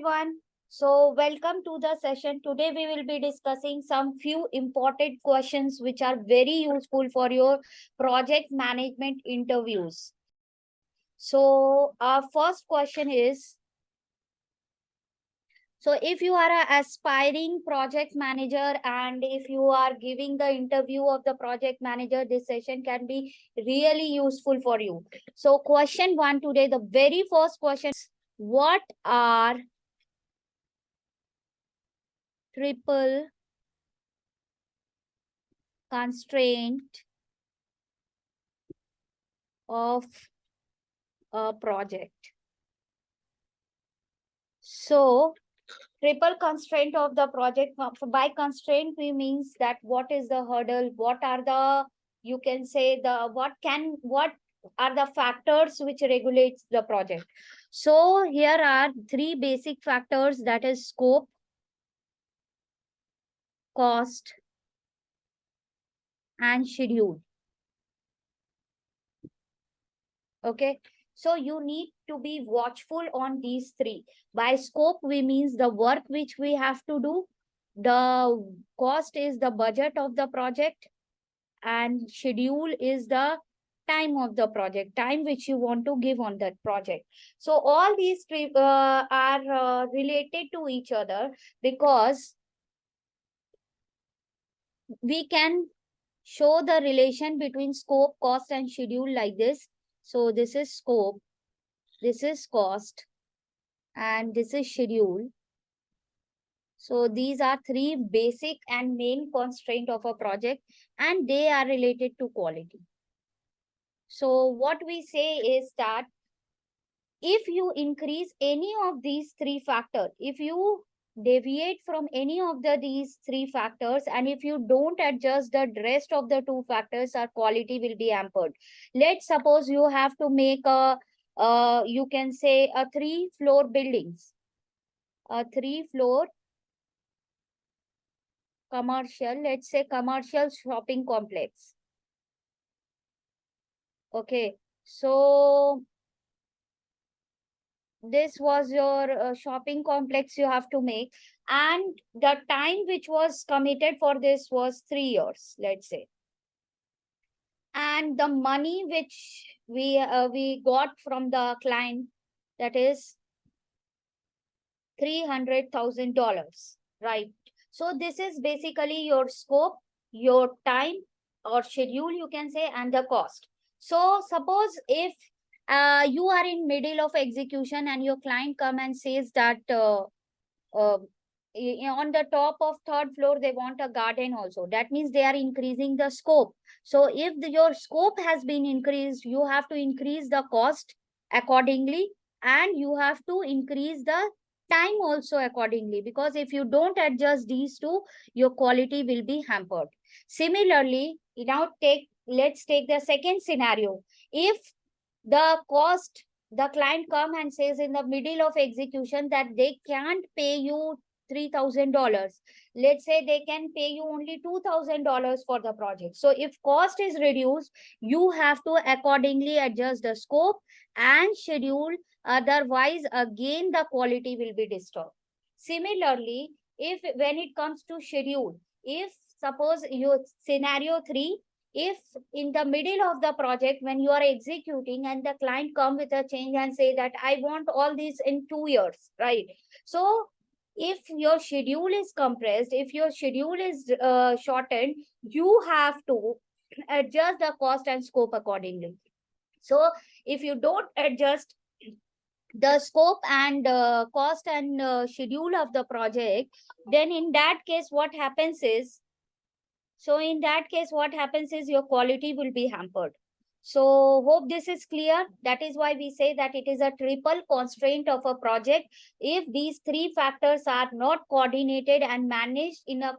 everyone. So welcome to the session. Today we will be discussing some few important questions which are very useful for your project management interviews. So our first question is, so if you are an aspiring project manager and if you are giving the interview of the project manager, this session can be really useful for you. So question 1 today, the very first question is, what are triple constraint of a project? So triple constraint of the project, by constraint we means that what is the hurdle, what are the, you can say, the what are the factors which regulates the project. So here are three basic factors, that is scope, cost and schedule. Okay, so you need to be watchful on these three. By scope we means the work which we have to do, the cost is the budget of the project, and schedule is the time of the project, time which you want to give on that project. So all these three are related to each other, because we can show the relation between scope, cost and schedule like this. So this is scope, this is cost, and this is schedule. So these are three basic and main constraint of a project, and they are related to quality. So what we say is that if you increase any of these three factors, if you deviate from any of these three factors, and if you don't adjust the rest of the two factors, our quality will be hampered. Let's suppose you have to make a, you can say, a 3-floor buildings, a 3-floor commercial, let's say commercial shopping complex. Okay, so this was your shopping complex you have to make, and the time which was committed for this was 3 years, let's say, and the money which we got from the client, that is $300,000, right? So this is basically your scope, your time or schedule, you can say, and the cost. So suppose if you are in middle of execution and your client come and says that uh, on the top of 3rd floor they want a garden also, that means they are increasing the scope. So if your scope has been increased, you have to increase the cost accordingly, and you have to increase the time also accordingly, because if you don't adjust these two, your quality will be hampered. Similarly, now let's take the second scenario. If the cost, the client come and says in the middle of execution that they can't pay you $3,000, let's say they can pay you only $2,000 for the project. So if cost is reduced, you have to accordingly adjust the scope and schedule, otherwise again the quality will be disturbed. Similarly, if when it comes to schedule, if suppose your scenario 3, if in the middle of the project when you are executing and the client come with a change and say that I want all these in 2 years, right? So if your schedule is compressed, if your schedule is shortened, you have to adjust the cost and scope accordingly. So if you don't adjust the scope and cost and schedule of the project, then in that case what happens is, what happens is your quality will be hampered. So hope this is clear. That is why we say that it is a triple constraint of a project. If these three factors are not coordinated and managed in a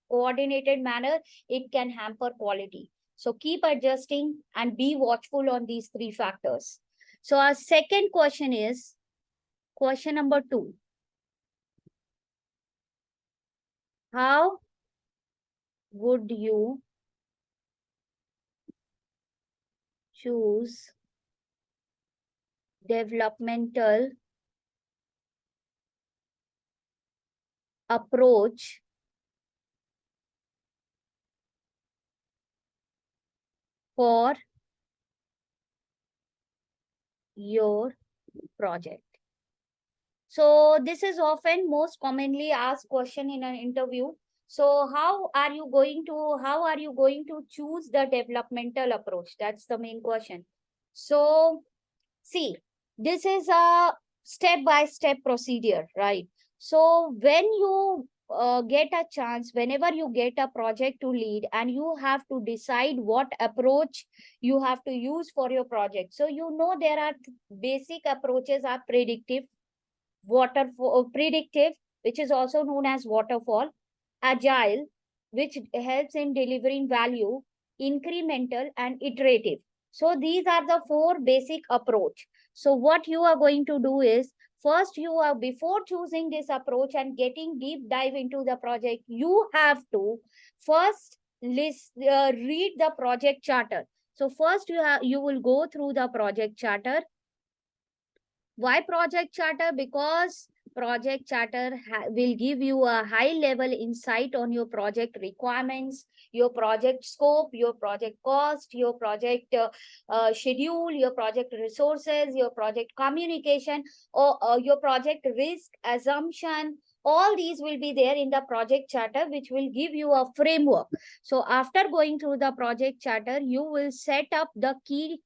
coordinated manner, it can hamper quality. So keep adjusting and be watchful on these three factors. So our second question is question number 2. How would you choose developmental approach for your project. So this is often most commonly asked question in an interview. So how are you going to choose the developmental approach? That's the main question. So see, this is a step-by-step procedure, right? So when you get a chance, whenever you get a project to lead and you have to decide what approach you have to use for your project. So you know there are basic approaches are predictive, which is also known as waterfall, agile, which helps in delivering value, incremental and iterative. So these are the four basic approach. So what you are going to do is, first you are, before choosing this approach and getting deep dive into the project, you have to first read the project charter. So first you will go through the project charter. Why project charter? Because project charter will give you a high level insight on your project requirements, your project scope, your project cost, your project schedule, your project resources, your project communication, or your project risk assumption. All these will be there in the project charter, which will give you a framework. So after going through the project charter, you will set up the key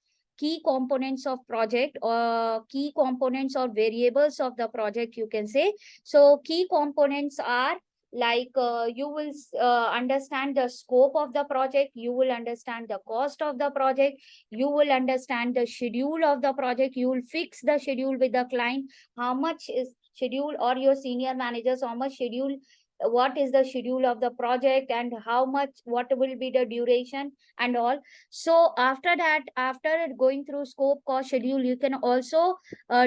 components of project, or key components or variables of the project, you can say. So key components are like you will understand the scope of the project, you will understand the cost of the project, you will understand the schedule of the project, you will fix the schedule with the client, how much is schedule, or your senior managers, how much schedule, what is the schedule of the project, and how much, what will be the duration and all. So after that, after going through scope, cost, schedule, you can also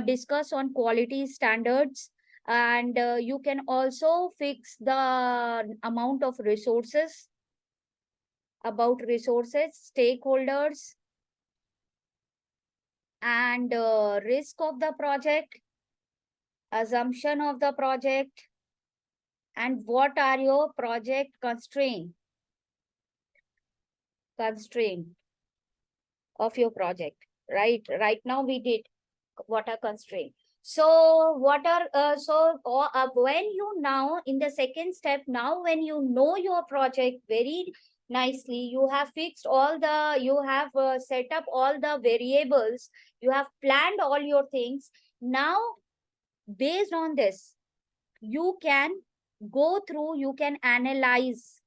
discuss on quality standards, and you can also fix the amount of resources, about resources, stakeholders, and risk of the project, assumption of the project, and what are your project constraint of your project. Right now we did what are constraint. So what are when you now in the second step, now when you know your project very nicely, you have fixed all the, you have set up all the variables, you have planned all your things. Now based on this, you can go through, you can analyze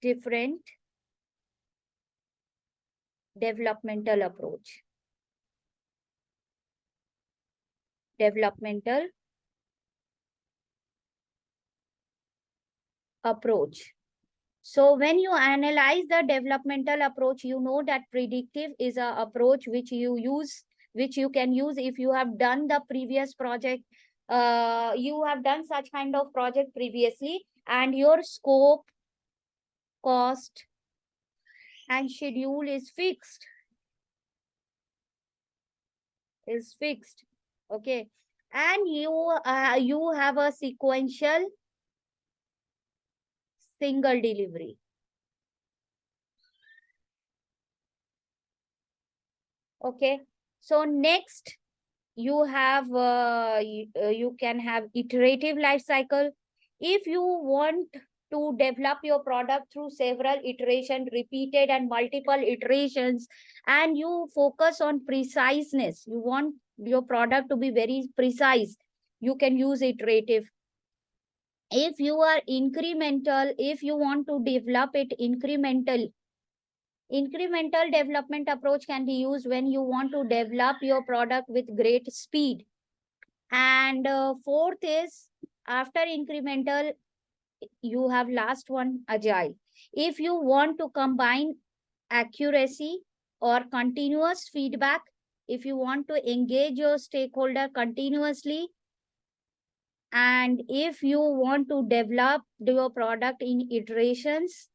different developmental approach. So when you analyze the developmental approach, you know that predictive is a approach which you use, which you can use if you have done the previous project. You have done such kind of project previously, and your scope, cost, and schedule is fixed. Okay, and you have a sequential single delivery. Okay, so next you have you can have iterative life cycle. If you want to develop your product through several iterations, repeated and multiple iterations, and you focus on preciseness, you want your product to be very precise, you can use iterative. If you are incremental, if you want to develop it incremental development approach can be used when you want to develop your product with great speed. And fourth is, after incremental, you have last one, agile. If you want to combine accuracy or continuous feedback, if you want to engage your stakeholder continuously, and if you want to develop your product in iterations,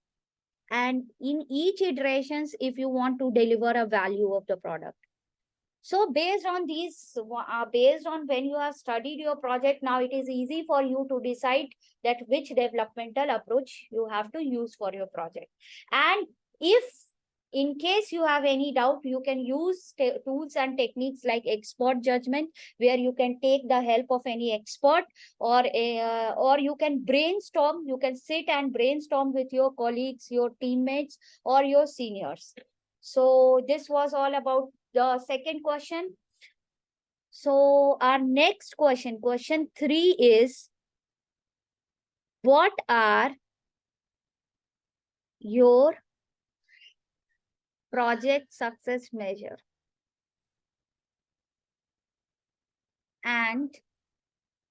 and in each iterations, if you want to deliver a value of the product. So based on based on when you have studied your project, now it is easy for you to decide that which developmental approach you have to use for your project. And if in case you have any doubt, you can use tools and techniques like expert judgment, where you can take the help of any expert, or you can brainstorm. You can sit and brainstorm with your colleagues, your teammates, or your seniors. So this was all about the second question. So our next question, question 3 is, what are your project success measure? And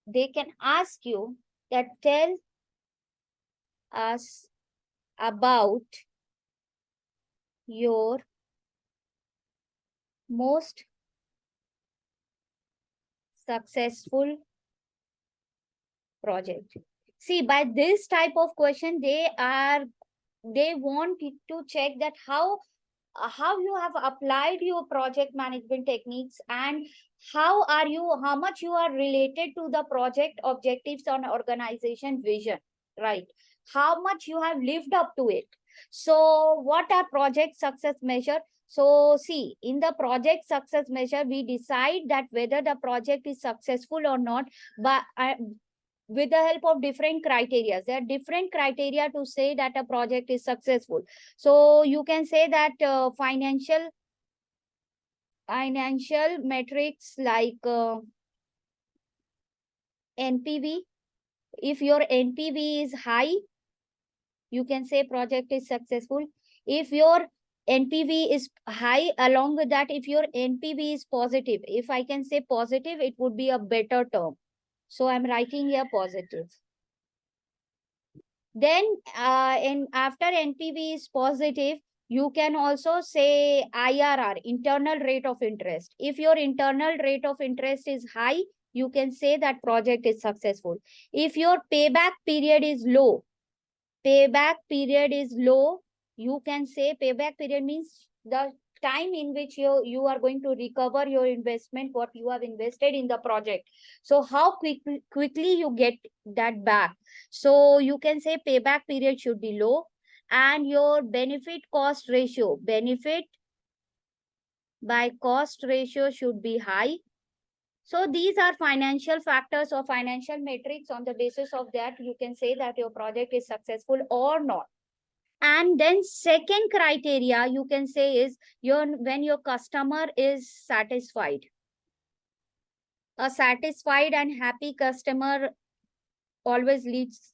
they can ask you that, tell us about your most successful project. See, by this type of question, they want to check that how you have applied your project management techniques, and how much you are related to the project objectives and organization vision, right? How much you have lived up to it. So what are project success measure? So see, in the project success measure, we decide that whether the project is successful or not, but with the help of different criteria. There are different criteria to say that a project is successful. So you can say that financial metrics like NPV. If your NPV is high, you can say project is successful. If your NPV is high, along with that, if your NPV is positive, if I can say positive, it would be a better term. So I'm writing here positive. Then after NPV is positive, you can also say IRR, internal rate of interest. If your internal rate of interest is high, you can say that project is successful. If your payback period is low, you can say payback period means the time in which you are going to recover your investment, what you have invested in the project. So how quickly you get that back. So you can say payback period should be low, and your benefit by cost ratio should be high. So these are financial factors or financial metrics. On the basis of that, you can say that your project is successful or not. And then second criteria you can say is when your customer is satisfied. A satisfied and happy customer always leads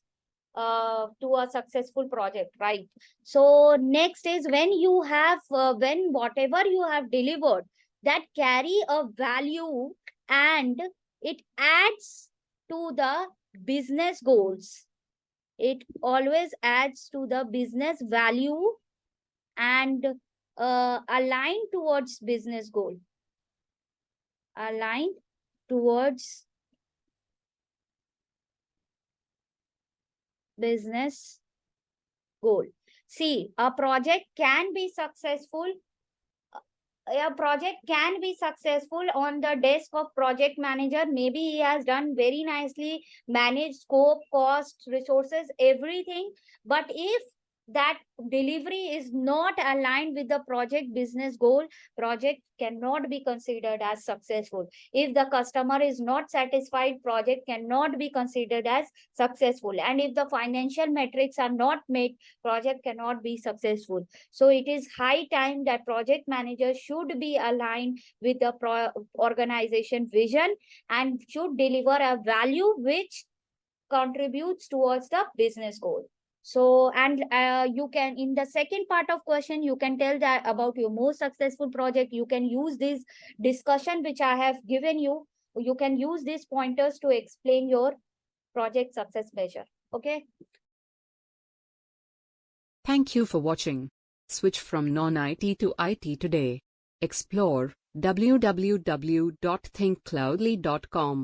to a successful project, right? So next is when you have when whatever you have delivered, that carry a value and it adds to the business goals. It always adds to the business value and aligned towards business goal. Aligned towards business goal. See, a project can be successful. A project can be successful on the desk of project manager. Maybe he has done very nicely, managed scope, cost, resources, everything. But if that delivery is not aligned with the project business goal, project cannot be considered as successful. If the customer is not satisfied, project cannot be considered as successful. And if the financial metrics are not met, project cannot be successful. So it is high time that project managers should be aligned with the organization vision and should deliver a value which contributes towards the business goal. So, and you can, in the second part of question, you can tell that about your most successful project. You can use this discussion which I have given you. You can use these pointers to explain your project success measure. Okay. Thank you for watching. Switch from non-IT to IT today. Explore www.thinkcloudly.com.